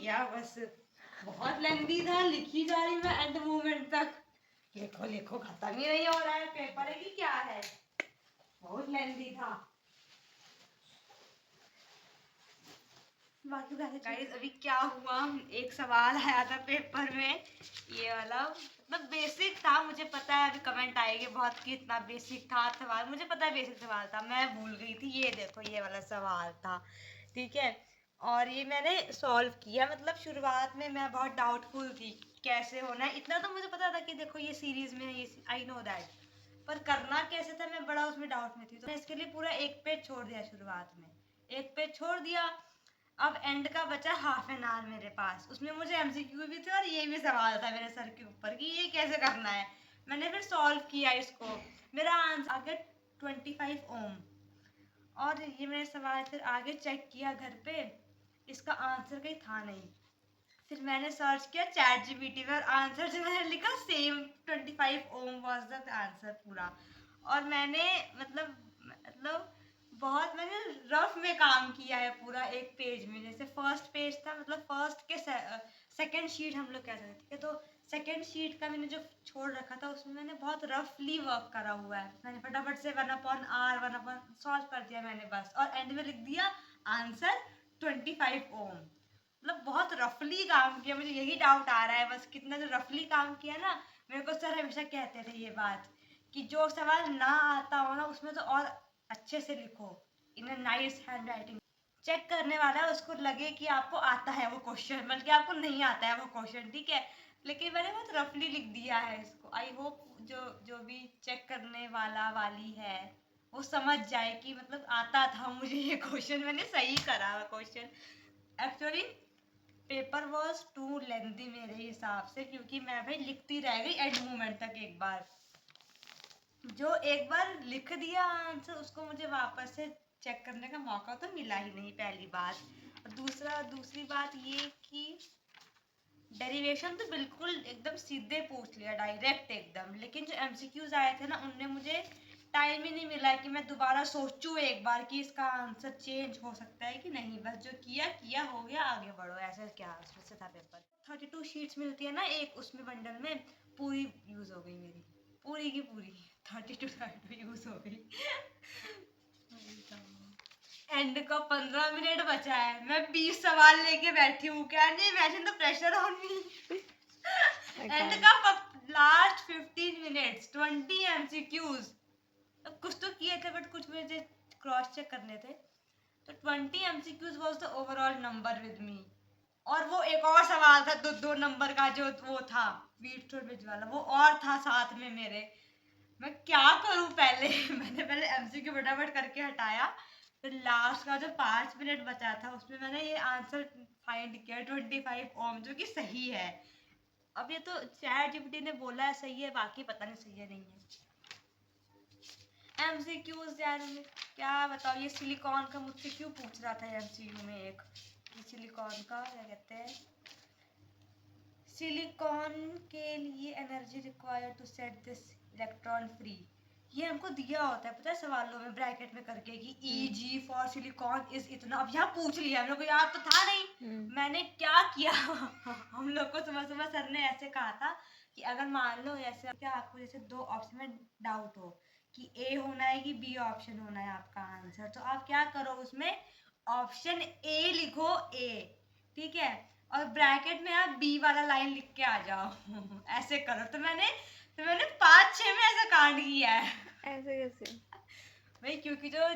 गया बस। बहुत लेंथी था, लिखी जा रही मैं एंड मोमेंट तक। लिखो लिखो खत्म ही नहीं हो रहा है, पेपर है कि क्या है, बहुत लेंथी था। बाकी गाइस अभी क्या हुआ, एक सवाल आया था पेपर में, ये वाला मतलब बेसिक था, मुझे पता है अभी कमेंट आएगी बहुत कि इतना बेसिक था सवाल, मुझे पता है बेसिक सवाल था, मैं भूल गई थी। ये देखो ये वाला सवाल था, ठीक है। और ये मैंने सॉल्व किया, मतलब शुरुआत में मैं बहुत डाउटफुल थी कैसे होना है, इतना तो मुझे पता था कि देखो ये सीरीज में है, ये आई नो दैट, पर करना कैसे था मैं बड़ा उसमें डाउट में थी। तो मैं इसके लिए पूरा एक पेज छोड़ दिया, शुरुआत में एक पेज छोड़ दिया। अब एंड का बचा हाफ एन आवर मेरे पास, उसमें मुझे एमसीक्यू भी थे और ये भी सवाल था मेरे सर के ऊपर कि ये कैसे करना है। मैंने फिर सॉल्व किया इसको, मेरा आंसर आ गया 25 ओम। और ये मैंने सवाल फिर आगे चेक किया घर पे, इसका आंसर कहीं था नहीं। फिर मैंने सर्च किया चैट जीपीटी में, और आंसर जो मैंने लिखा same 25 ohm was the answer पूरा। और मैंने मतलब बहुत मैंने रफ में काम किया है पूरा एक पेज में। जैसे फर्स्ट पेज था, मतलब फर्स्ट के सेकंड शीट हम लोग कह सकते हैं, तो सेकंड शीट का मैंने जो छोड़ रखा था उसमें मैंने बहुत रफली वर्क करा हुआ है। मैंने फटाफट से 1/r 1 सॉल्व कर दिया मैंने बस, और एंड में लिख दिया आंसर 25 ओम। मतलब बहुत रफली काम किया, मुझे यही डाउट आ रहा है बस कितना जो रफली काम किया ना। मेरे को सर हमेशा कहते थे ये बात कि जो सवाल ना आता हो ना उसमें तो और अच्छे से लिखो, in a nice handwriting. Check करने वाला है उसको लगे कि आपको आता है वो क्वेश्चन, बल्कि आपको नहीं आता है वो क्वेश्चन, ठीक है। लेकिन मैंने बहुत रफली लिख दिया है इसको। आई होप जो जो भी चेक करने वाला वाली है वो समझ जाए कि मतलब आता था मुझे ये क्वेश्चन, मैंने सही करा question. Actually paper was too lengthy मेरे हिसाब से, क्योंकि मैं भाई लिखती रह गई एंड मोमेंट तक। एक बार जो एक बार लिख दिया आंसर उसको मुझे वापस से चेक करने का मौका तो मिला ही नहीं, पहली बात। और दूसरी बात ये कि डेरिवेशन तो बिल्कुल एकदम सीधे पूछ लिया, डायरेक्ट एकदम। लेकिन जो एमसीक्यूज आए थे ना उनने मुझे टाइम ही नहीं मिला कि मैं दोबारा सोचूं एक बार कि इसका आंसर चेंज हो सकता है कि नहीं। बस जो किया किया हो गया, आगे बढ़ो, ऐसा क्या उससे था पेपर। 32 शीट्स मिलती है ना एक उसमें बंडल में, पूरी यूज हो गई मेरी, पूरी की पूरी 32 यूज हो गई। एंड का 15 मिनट बचा है, मैं 20 सवाल लेके बैठी हूँ, क्या नहीं imagine the pressure on me. And का लास्ट 15 मिनट्स 20 एमसीक्यूज। कुछ तो किए थे बट कुछ मुझे क्रॉस चेक करने थे। तो 20 MCQs was the overall number with me. और वो एक और सवाल था दो नंबर का, जो वो था बीट स्टोर ब्रिज वाला, वो और था साथ में मेरे। मैं क्या करूं पहले। मैंने पहले एमसीक्यू फटाफट करके हटाया, फिर लास्ट का जो 5 मिनट बचा था उसमें मैंने ये आंसर फाइंड किया 25 ओम, जो कि सही है। अब ये तो चैट जीपीटी ने बोला है सही है, बाकी पता नहीं सही है नहीं है। एमसीक्यूज यार क्या बताओ, ये सिलिकॉन का मुझसे क्यों पूछ रहा था एमसीक्यू में एक, ये सिलिकॉन का क्या कहते हैं, सिलिकॉन के लिए energy required to set this electron free. ये हमको दिया होता है पता है सवालों में ब्रैकेट में करके कि Eg फॉर सिलिकॉन इज इतना। अब यहाँ पूछ लिया, हम लोग को याद तो था नहीं। मैंने क्या किया हम लोग को सुबह सुबह सर ने ऐसे कहा था कि अगर मान लो ऐसे क्या आपको जैसे दो ऑप्शन में डाउट हो कि ए होना है कि बी ऑप्शन होना है आपका आंसर, तो आप क्या करो उसमें ऑप्शन ए लिखो, ए, ठीक है, और ब्रैकेट में आप बी वाला लाइन लिख के आ जाओ। ऐसे करो। तो मैंने 5-6 में ऐसा कांड किया है। ऐसे कैसे भाई क्योंकि जो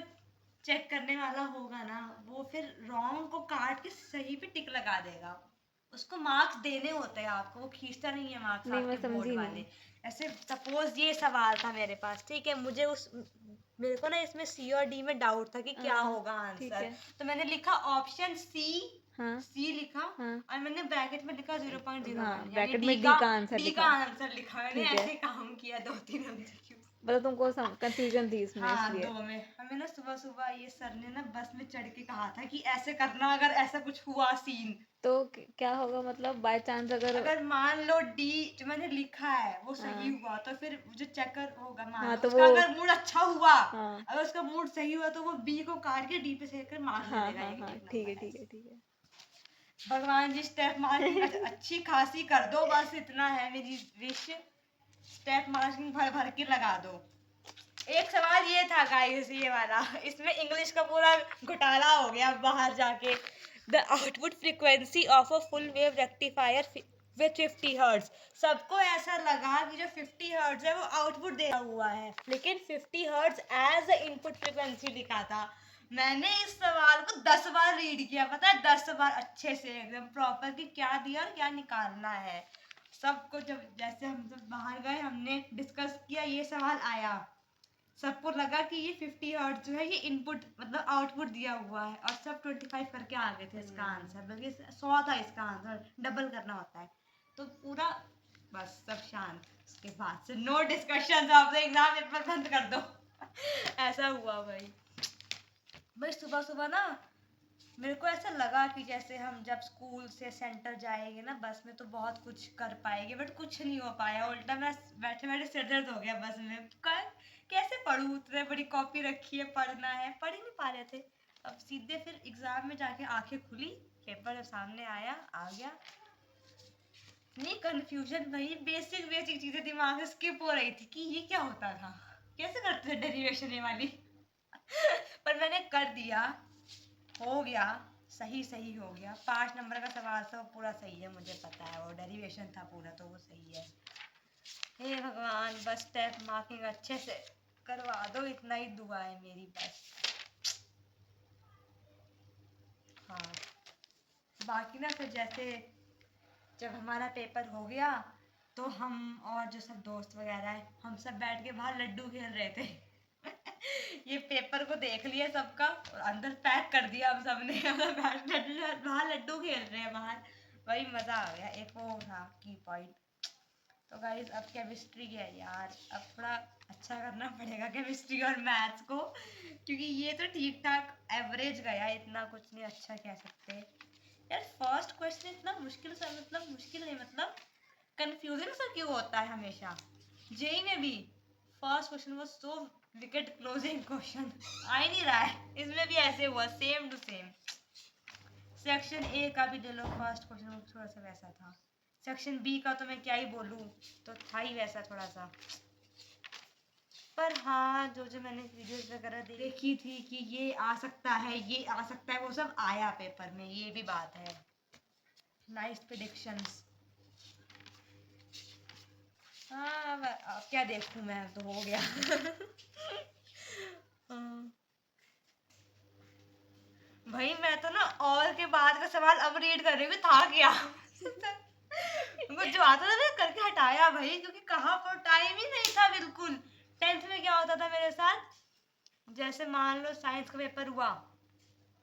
चेक करने वाला होगा ना वो फिर रॉन्ग को काट के सही पे टिक लगा देगा। उसको मार्क्स देने होते हैं आपको, वो खींचता नहीं है मार्क्स नहीं, मैं आपके बोर्ड समझी वाले। नहीं। ऐसे सपोज ये सवाल था मेरे पास, ठीक है, मेरे को ना इसमें सी और डी में डाउट था कि क्या होगा ठीक आंसर। है। तो मैंने लिखा ऑप्शन सी, हाँ सी लिखा, हाँ और मैंने ब्रैकेट में लिखा 0.01, हाँ, यानी ब्रैकेट डी में का डी का आंसर डी का लिखा। आंसर लिखा। मैंने ठीक है, ऐसे काम किया 2-3 एमसीक्यू। मतलब तुमको कंफ्यूजन थी इसमें हाँ इसलिए। 2 में। हमें ना सुबह सुबह ये सर ने ना बस में चढ़ के कहा था कि ऐसे करना, अगर ऐसा कुछ हुआ सीन तो क्या होगा, मतलब बाय चांस अगर मान लो डी जो मैंने लिखा है वो सही हाँ हुआ, तो फिर जो चेकर होगा मान हाँ, लो तो उसका वो अगर मूड अच्छा हुआ, हाँ अगर उसका मूड सही हुआ तो वो बी को काट के डी पे से कर मार्क्स दे हाँ देगा हाँ हाँ, नेगेटिव ठीक है नंबर। ठीक है ठीक है। भगवान जी स्टेप मार्किंग अच्छी खासी कर दो, बस इतना है मेरी विश। स्टेप मार्किंग भर भर के लगा दो। एक सवाल ये था गाइस, ये वाला, इसमें इंग्लिश का पूरा घोटाला हो गया बाहर जाके। The output frequency of a full wave rectifier with 50 hertz. सबको ऐसा लगा कि जो 50 हर्ट्ज है वो आउटपुट दे हुआ है, लेकिन 50 hertz as a input frequency लिखा था। मैंने इस सवाल को 10 बार रीड किया, पता है, 10 बार अच्छे से एकदम प्रॉपर कि क्या दिया और क्या निकालना है। सबको जब जैसे हम जब बाहर गए हमने डिस्कस किया, ये सवाल आया, सबको लगा कि ये 50 हर्ट्ज जो है ये इनपुट मतलब आउटपुट दिया हुआ है, और सब 25 करके आ गए थे इसका आंसर, बल्कि 100 था इसका आंसर, डबल करना होता है। तो पूरा बस सब शांत, उसके बाद से नो डिस्कशन, आप एग्जाम पेपर बंद कर दो। ऐसा हुआ भाई। भाई सुबह सुबह ना मेरे को ऐसा लगा कि जैसे हम जब स्कूल से सेंटर जाएंगे ना बस में तो बहुत कुछ कर पाएंगे, बट कुछ नहीं हो पाया। उल्टा मैं बैठे बैठे सिर दर्द हो गया बस में। कैसे पढ़ूं, इतने बड़ी कॉपी रखी है, पढ़ना है, पढ़ ही नहीं पा रहे थे। अब सीधे फिर एग्जाम में जाके आंखें खुली, पेपर सामने आया, आ गया। नहीं कंफ्यूजन भाई, बेसिक बेसिक चीजें दिमाग से स्किप हो रही थी कि ये क्या होता था, कैसे करते थे डेरिवेशन ये वाली। पर मैंने कर दिया, हो गया, सही सही हो गया। 5 नंबर का सवाल था, वो पूरा सही है, मुझे पता है, वो डेरिवेशन था पूरा, तो वो सही है। हे भगवान, बस स्टेप मार्किंग अच्छे से करवा दो, इतना ही दुआ है मेरी बस। हाँ, बाकी ना फिर जैसे जब हमारा पेपर हो गया तो हम और जो सब दोस्त वगैरह है, हम सब बैठ के बाहर लड्डू खेल रहे थे। ये पेपर को देख लिया सबका और अंदर पैक कर दिया हम सब ने। बाहर लड्डू खेल रहे हैं बाहर, वही मजा आ गया। एक वो था की पॉइंट। तो गाइस अब केमिस्ट्री है यार, अब थोड़ा अच्छा करना पड़ेगा केमिस्ट्री और मैथ्स को, क्योंकि ये तो ठीक ठाक एवरेज गया, इतना कुछ नहीं अच्छा कह सकते यार। फर्स्ट क्वेश्चन इतना मुश्किल सा, मतलब मुश्किल नहीं, मतलब कंफ्यूजिंग सा क्यों होता है हमेशा। जेई में भी first question was so wicket closing question, आ ही नहीं रहा है। इसमें भी ऐसे हुआ, same to same. Section A का भी ले लो, फर्स्ट क्वेश्चन थोड़ा सा वैसा था। सेक्शन बी का तो मैं क्या ही बोलूँ, तो था ही वैसा थोड़ा सा। पर हाँ, जो जो मैंने वीडियोस वगैरह देखी थी कि ये आ सकता है, ये आ सकता है, वो सब आया पेपर में, ये भी बात है। Nice predictions. हाँ अब क्या देखूं मैं, तो हो गया। हाँ। भाई मैं तो ना और के बाद का सवाल अब रीड कर रही हूँ, था क्या। वो जो आता था ना करके हटाया भाई, क्योंकि कहाँ पर टाइम ही नहीं था बिल्कुल। 10th में क्या होता था मेरे साथ, जैसे मान लो साइंस का पेपर हुआ,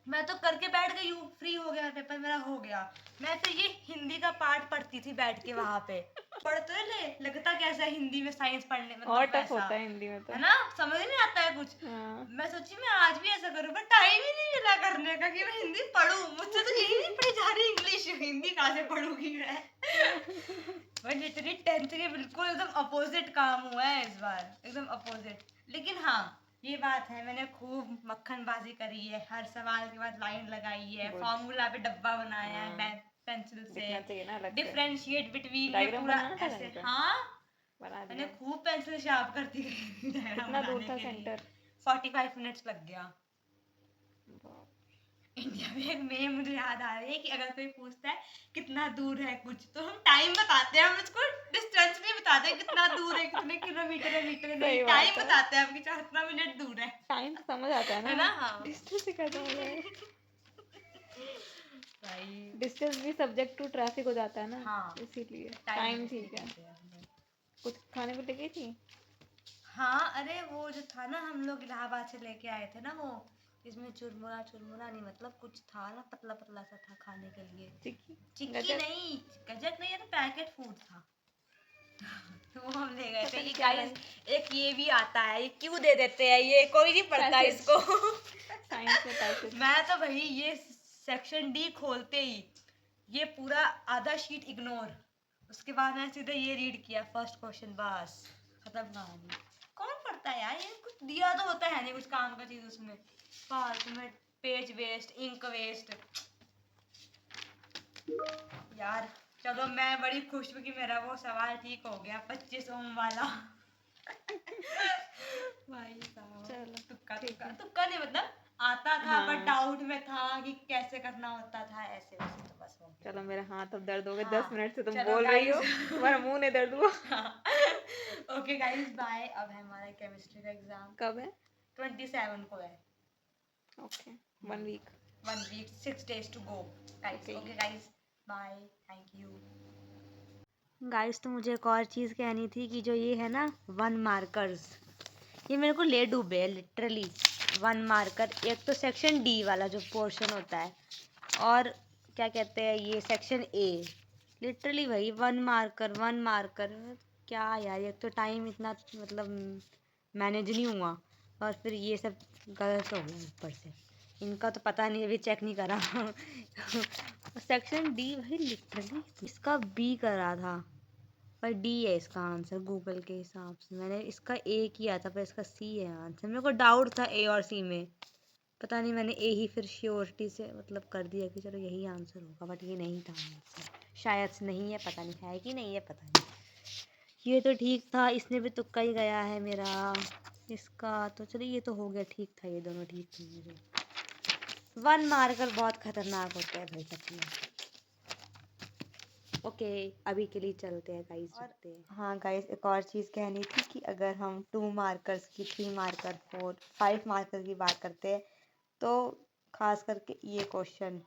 मैं तो करके बैठ गई हूँ, फ्री हो गया, पेपर मेरा हो गया। मैं तो ये हिंदी का पार्ट पढ़ती थी बैठ के वहां पे। पढ़ तो ले लगता कैसा है हिंदी में साइंस पढ़ने, मतलब और टफ वैसा होता है हिंदी में तो। है ना, समझ ही नहीं आता है कुछ। हाँ। मैं सोची मैं आज भी ऐसा करूँ, पर टाइम ही नहीं मिला करने का कि मैं हिंदी पढूं। मुझसे तो यही नहीं पढ़ी जा रही इंग्लिश, हिंदी कहाँ से पढ़ूंगी मैं। भाई लिटरली 10th के बिल्कुल एकदम अपोजिट काम हुआ है इस बार, एकदम अपोजिट। लेकिन हाँ ये बात है, मैंने खूब मक्खनबाजी करी है, हर सवाल के बाद लाइन लगाई है, Good. फॉर्मूला पे डब्बा बनाया है हाँ। पेंसिल से, दिखना चाहिए ना अलग से। डिफरेंशिएट बिटवीन में डायग्राम पूरा बनाना था ऐसे। कहीं पे? हाँ बना मैंने दिया। खूब पेंसिल शार्प करती गई डायग्राम कितना दूर बनाने था के लिए। सेंटर? 45 मिनट्स लग गया। इंडिया में एक मेम मुझे याद आ रही है कि अगर कोई पूछता है कितना दूर है कुछ, तो हम टाइम बताते हैं, हम इसको डिस्टेंस नहीं बताते कितना दूर है, कितने किलोमीटर है, मीटर नहीं, सही टाइम बात है। बताते हैं हम कि कितना मिनट दूर है। टाइम तो समझ आता है है ना। ना, हाँ। डिस्टेंस ही कैसे हो जाएगा? भाई डिस्टेंस भी सब्जेक्ट टू ट्रैफिक हो जाता है ना, हाँ, इसीलिए टाइम टाइम ठीक है। कहते हैं हमें। कुछ खाने को लेके थी? हाँ अरे वो जो था ना, हम लोग इलाहाबाद से लेके आए थे ना, वो इसमें चुरमुरा चुरमुरा नहीं, मतलब कुछ था ना पतला पतला सा था खाने के लिए। चिक्की? चिक्की गजक? नहीं, गजक नहीं, यार पैकेट फूड था। तो वो हम ले गए पता थे। नहीं एक क्या गाइस, लगा। एक ये भी आता है, ये क्यों दे देते हैं, ये कोई नहीं पढ़ता पैसेज। इसको। साइंस में पैसेज। मैं तो भाई ये सेक्शन डी खोलते ही ये पूरा आधा शीट इग्नोर, उसके बाद मैंने सीधे ये रीड किया फर्स्ट क्वेश्चन, बस खत्म कहानी। कौन पढ़ता है यार, ये कुछ दिया तो होता है नहीं कुछ काम का चीज उसमें, फालतू में पेज वेस्ट, इंक वेस्ट। यार चलो, मैं बड़ी खुश हूँ कि मेरा वो सवाल ठीक हो गया, 25 ओम वाला। भाई साहब, चलो तुक्का ठीक तुक्का है। तुक्का नहीं, मतलब आता था हाँ बट डाउट में था कि कैसे करना होता था, ऐसे वैसे, तो बस हो गया। चलो, मेरे हाथ अब दर्द हो गए। हाँ 10 मिनट से तुम चलो बोल रही हो, गाइस। तुम्हारा मुंह नहीं दर्द हुआ। Okay guys, bye. अब है हमारा केमिस्ट्री का एग्जाम, कब है? 27 को है। Okay, 1 week. 1 week, 6 days to go guys. Okay. Okay guys, bye, thank you guys. तो मुझे एक और चीज़ कहनी थी कि जो ये है ना 1 मार्कर्स, ये मेरे को ले डूबे है लिटरली। 1 मार्कर, एक तो सेक्शन डी वाला जो पोर्शन होता है, और क्या कहते हैं ये सेक्शन ए, लिटरली भाई 1 मार्कर 1 मार्कर। क्या यार, एक तो टाइम इतना मतलब मैनेज नहीं हुआ, और फिर ये सब गलत हो गया ऊपर से। इनका तो पता नहीं, अभी चेक नहीं करा। सेक्शन डी भाई लिटरली इसका बी करा था, पर डी है इसका आंसर गूगल के हिसाब से। मैंने इसका ए किया था, पर इसका सी है आंसर। मेरे को डाउट था ए और सी में, पता नहीं मैंने ए ही फिर श्योरिटी से मतलब कर दिया कि चलो यही आंसर होगा, बट ये नहीं था आंसर। शायद से नहीं है, पता नहीं है कि नहीं है, पता नहीं। ये तो ठीक था, इसने भी तुक्का ही गया है मेरा। इसका तो चलिए, ये तो हो गया, ठीक था, ये दोनों ठीक थे मेरे। 1 मार्कर बहुत खतरनाक होते हैं भाई सच में। ओके, अभी के लिए चलते हैं गाइस, चलते हैं। हाँ गाइस, एक और चीज़ कहनी थी कि अगर हम 2 मार्कर्स की, 3 मार्कर, 4, 5 मार्कर की बात करते हैं, तो खास करके ये क्वेश्चन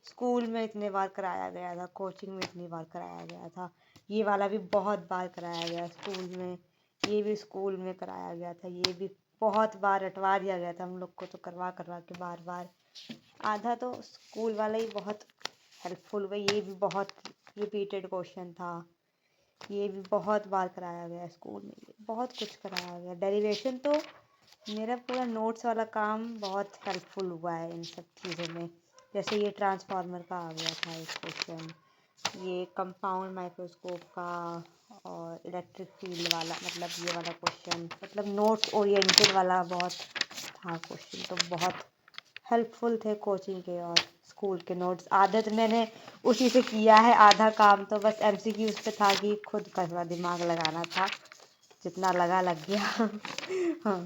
स्कूल में इतने बार कराया गया था, कोचिंग में इतनी बार कराया गया था, ये वाला भी बहुत बार कराया गया स्कूल में, ये भी स्कूल में कराया गया था, ये भी बहुत बार रटवा दिया गया था हम लोग को, तो करवा करवा के बार बार। आधा तो स्कूल वाला ही बहुत हेल्पफुल हुआ, ये भी बहुत रिपीटेड क्वेश्चन था, ये भी बहुत बार कराया गया स्कूल में, ये बहुत कुछ कराया गया। डेरिवेशन तो मेरा पूरा नोट्स वाला काम बहुत हेल्पफुल हुआ है इन सब चीज़ों में। जैसे ये ट्रांसफार्मर का आ गया था एक क्वेश्चन, ये कंपाउंड माइक्रोस्कोप का, और इलेक्ट्रिक फील्ड वाला, मतलब ये वाला क्वेश्चन, मतलब नोट्स ओरिएंटेड वाला बहुत था क्वेश्चन, तो बहुत हेल्पफुल थे कोचिंग के और स्कूल के नोट्स। आधा तो मैंने उसी से किया है, आधा काम तो बस MCQs पे था कि खुद का थोड़ा दिमाग लगाना था, जितना लगा लग गया। हाँ।